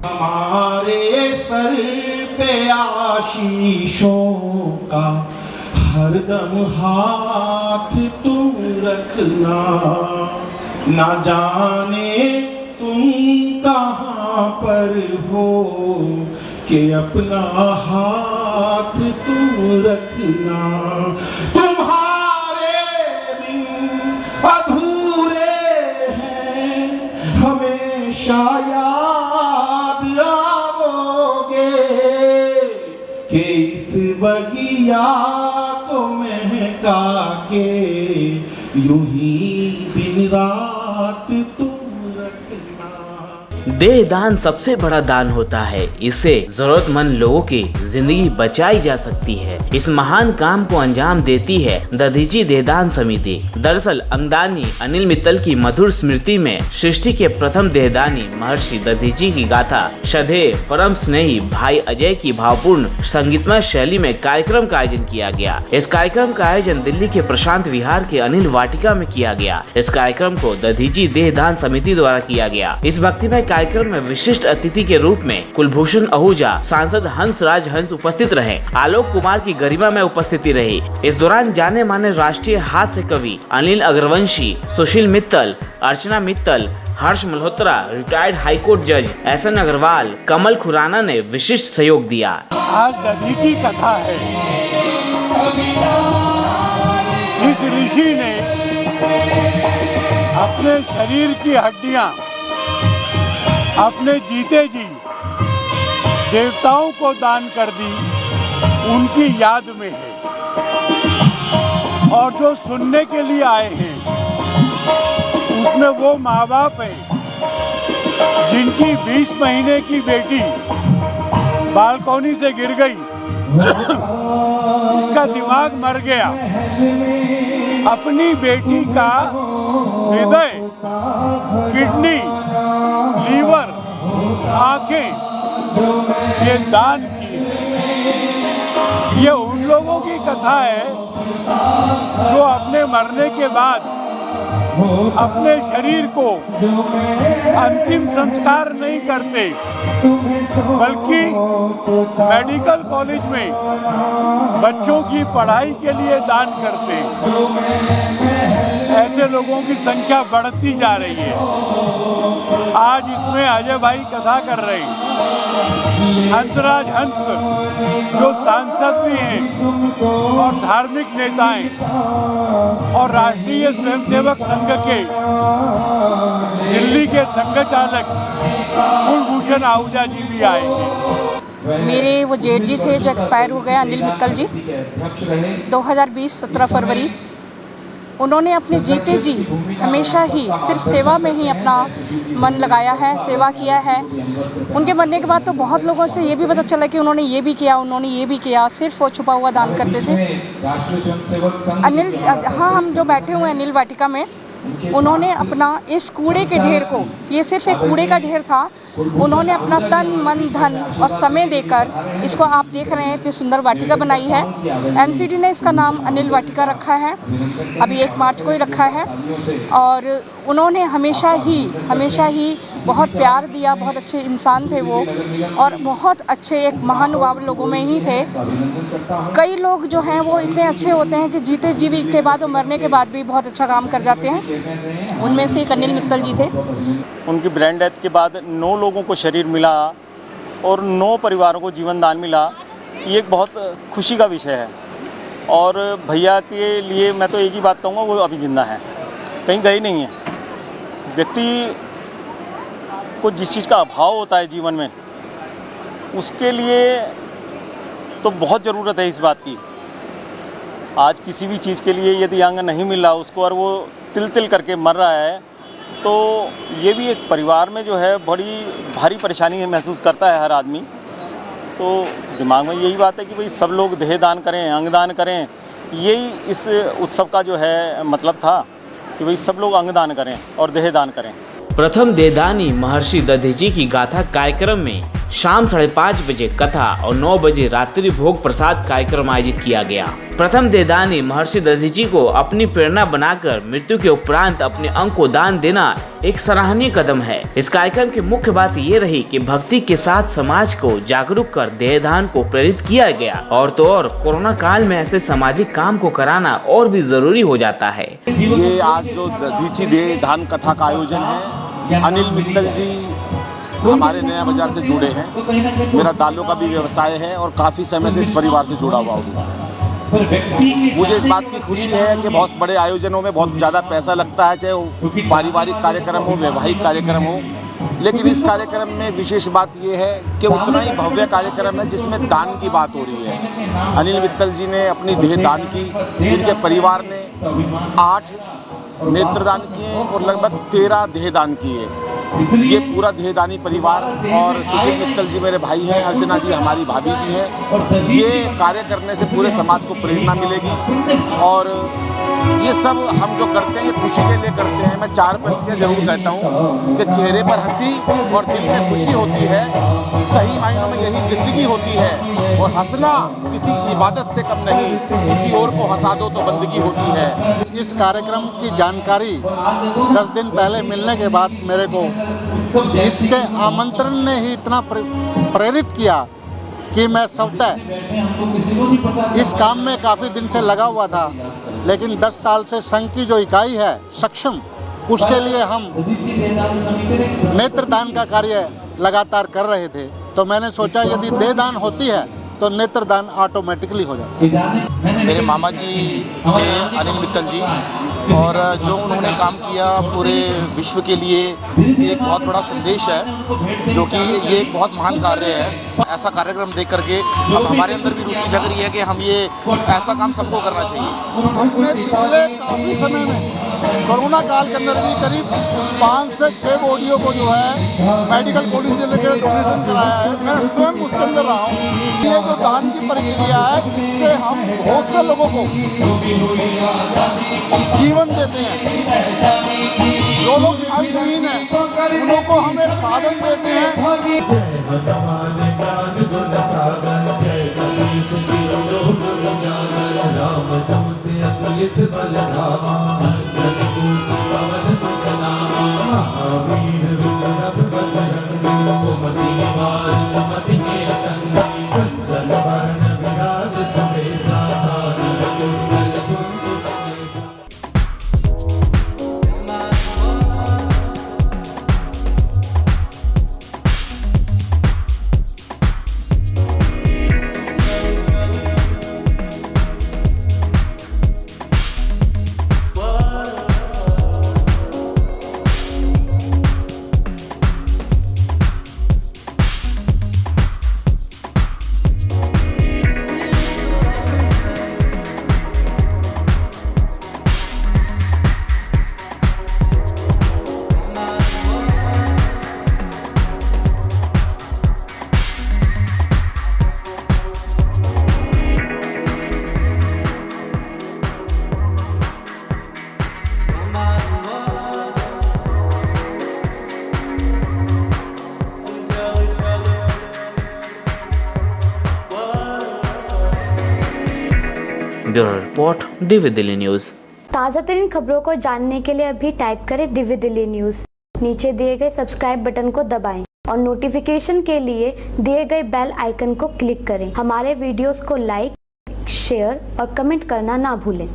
हमारे सर पे आशीषों का हरदम हाथ तुम रखना, ना जाने तुम कहाँ पर हो कि अपना हाथ तुम रखना। तुम्हारे दिन अधूरे हैं, हमेशा याद आओगे कि इस बगिया को महका के यूं ही दिन रात तुम रखना। देहदान सबसे बड़ा दान होता है। इससे जरूरतमंद लोगों की जिंदगी बचाई जा सकती है। इस महान काम को अंजाम देती है दधीची देहदान समिति। दरअसल अंगदानी अनिल मित्तल की मधुर स्मृति में सृष्टि के प्रथम देहदानी महर्षि दधीची की गाथा श्रद्धेय परम स्नेही भाई अजय की भावपूर्ण संगीतमय शैली में कार्यक्रम का आयोजन किया गया। इस कार्यक्रम का आयोजन दिल्ली के प्रशांत विहार के अनिल वाटिका में किया गया। इस कार्यक्रम को दधीची देहदान समिति द्वारा किया गया। इस भक्तिमय कार्यक्रम में विशिष्ट अतिथि के रूप में कुलभूषण आहूजा, सांसद हंसराज हंस उपस्थित रहे। आलोक कुमार की गरिमा में उपस्थिति रही। इस दौरान जाने माने राष्ट्रीय हास्य कवि अनिल अग्रवंशी, सुशील मित्तल, अर्चना मित्तल, हर्ष मल्होत्रा, रिटायर्ड हाईकोर्ट जज एसएन अग्रवाल, कमल खुराना ने विशिष्ट सहयोग दिया। आज दधीची कथा है। जिस ऋषि ने अपने शरीर की हड्डियां अपने जीते जी देवताओं को दान कर दी, उनकी याद में है। और जो सुनने के लिए आए हैं उसमें वो माँ बाप हैं जिनकी 20 महीने की बेटी बालकनी से गिर गई, उसका दिमाग मर गया। अपनी बेटी का हृदय, किडनी, लीवर, आंखें ये दान किए। ये उन लोगों की कथा है जो अपने मरने के बाद अपने शरीर को अंतिम संस्कार नहीं करते, बल्कि मेडिकल कॉलेज में बच्चों की पढ़ाई के लिए दान करते। ऐसे लोगों की संख्या बढ़ती जा रही है। आज इसमें अजय भाई कथा कर रहे हैं। हंसराज हंस जो सांसद भी हैं और धार्मिक नेता हैं और राष्ट्रीय स्वयंसेवक संघ के दिल्ली के संघ चालक कुलभूषण आहूजा जी भी आए हैं। मेरे वो जेठ जी थे जो एक्सपायर हो गए, अनिल मित्तल जी, 2020 17 फरवरी। उन्होंने अपने जीते जी हमेशा ही सिर्फ सेवा में ही अपना मन लगाया है, सेवा किया है। उनके मरने के बाद तो बहुत लोगों से ये भी पता चला कि उन्होंने ये भी किया, उन्होंने ये भी किया। सिर्फ वो छुपा हुआ दान करते थे। अनिल, हाँ, हम जो बैठे हुए हैं अनिल वाटिका में, उन्होंने अपना इस कूड़े के ढेर को, ये सिर्फ एक कूड़े का ढेर था, उन्होंने अपना तन मन धन और समय देकर इसको, आप देख रहे हैं इतनी सुंदर वाटिका बनाई है। एमसीडी ने इसका नाम अनिल वाटिका रखा है, अभी 1 मार्च को ही रखा है। और उन्होंने हमेशा ही बहुत प्यार दिया। बहुत अच्छे इंसान थे वो, और बहुत अच्छे एक महानुभाव लोगों में ही थे। कई लोग जो हैं वो इतने अच्छे होते हैं कि जीते जी के बाद और मरने के बाद भी बहुत अच्छा काम कर जाते हैं। उनमें से एक अनिल मित्तल जी थे। उनकी ब्रेन डेथ के बाद 9 लोगों को शरीर मिला और 9 परिवारों को जीवन दान मिला। ये एक बहुत खुशी का विषय है। और भैया के लिए मैं तो एक ही बात कहूँगा, वो अभी जिंदा हैं, कहीं गए नहीं हैं। व्यक्ति को जिस चीज़ का अभाव होता है जीवन में, उसके लिए तो बहुत ज़रूरत है इस बात की। आज किसी भी चीज़ के लिए यदि अंग नहीं मिल रहा उसको और वो तिल तिल करके मर रहा है, तो ये भी एक परिवार में जो है बड़ी भारी परेशानी महसूस करता है हर आदमी। तो दिमाग में यही बात है कि भाई सब लोग देह दान करें, अंग दान करें। यही इस उत्सव का जो है मतलब था कि भाई सब लोग अंग दान करें और देह दान करें। प्रथम देहदानी महर्षि दधीची की गाथा कार्यक्रम में शाम 5:30 बजे कथा और 9 बजे रात्रि भोग प्रसाद कार्यक्रम आयोजित किया गया। प्रथम देहदानी महर्षि दधीची को अपनी प्रेरणा बनाकर मृत्यु के उपरांत अपने अंग को दान देना एक सराहनीय कदम है। इस कार्यक्रम की मुख्य बात ये रही कि भक्ति के साथ समाज को जागरूक कर देहदान को प्रेरित किया गया। और तो और कोरोना काल में ऐसे सामाजिक काम को कराना और भी जरूरी हो जाता है। ये आज जो दधीची देहदान कथा का आयोजन है, अनिल मित्तल जी हमारे नया बाजार से जुड़े हैं। मेरा दालों का भी व्यवसाय है और काफ़ी समय से इस परिवार से जुड़ा हुआ हूँ। मुझे इस बात की खुशी है कि बहुत बड़े आयोजनों में बहुत ज़्यादा पैसा लगता है, चाहे वो पारिवारिक कार्यक्रम हो, वैवाहिक कार्यक्रम हो, लेकिन इस कार्यक्रम में विशेष बात ये है कि उतना ही भव्य कार्यक्रम है जिसमें दान की बात हो रही है। अनिल मित्तल जी ने अपनी देह दान की, इनके परिवार ने 8 नेत्रदान किए और लगभग 13 देहदान किए। ये पूरा देहदानी परिवार और सुशील मित्तल जी मेरे भाई हैं, अर्चना जी हमारी भाभी जी हैं। ये कार्य करने से पूरे समाज को प्रेरणा मिलेगी और ये सब हम जो करते हैं ये खुशी के लिए करते हैं। मैं 4 पंक्तियाँ जरूर कहता हूँ कि चेहरे पर हंसी और दिल में खुशी होती है, सही मायनों में यही ज़िंदगी होती है। और हंसना किसी इबादत से कम नहीं, किसी और को हंसा दो तो बंदगी होती है। इस कार्यक्रम की जानकारी 10 दिन पहले मिलने के बाद मेरे को इसके आमंत्रण ने ही इतना प्रेरित किया कि मैं स्वतः इस काम में काफ़ी दिन से लगा हुआ था, लेकिन 10 साल से संघ की जो इकाई है सक्षम, उसके लिए हम नेत्रदान का कार्य लगातार कर रहे थे। तो मैंने सोचा यदि देहदान होती है तो नेत्रदान ऑटोमेटिकली हो जाता है। मेरे मामा जी थे अनिल मित्तल जी, और जो उन्होंने काम किया पूरे विश्व के लिए एक बहुत बड़ा संदेश है, जो कि ये एक बहुत महान कार्य है। ऐसा कार्यक्रम देख करके अब हमारे अंदर भी रुचि जग रही है कि हम ये ऐसा काम सबको करना चाहिए। हमने पिछले काफ़ी समय में कोरोना काल के अंदर भी करीब 5 से 6 बॉडियों को जो है मेडिकल कॉलेज से लेकर डोनेशन कराया है। मैं स्वयं उसके अंदर रहा हूँ। ये जो दान की प्रक्रिया है, इससे हम बहुत से लोगों को जीवन देते हैं। जो लोग अंगहीन हैं उन्हों को हम एक साधन देते हैं। Bureau report Divya Delhi news. ताज़ा तरीन खबरों को जानने के लिए अभी टाइप करें दिव्य दिल्ली न्यूज। नीचे दिए गए सब्सक्राइब बटन को दबाएं और नोटिफिकेशन के लिए दिए गए बेल आइकन को क्लिक करें। हमारे वीडियोस को लाइक, शेयर और कमेंट करना ना भूलें।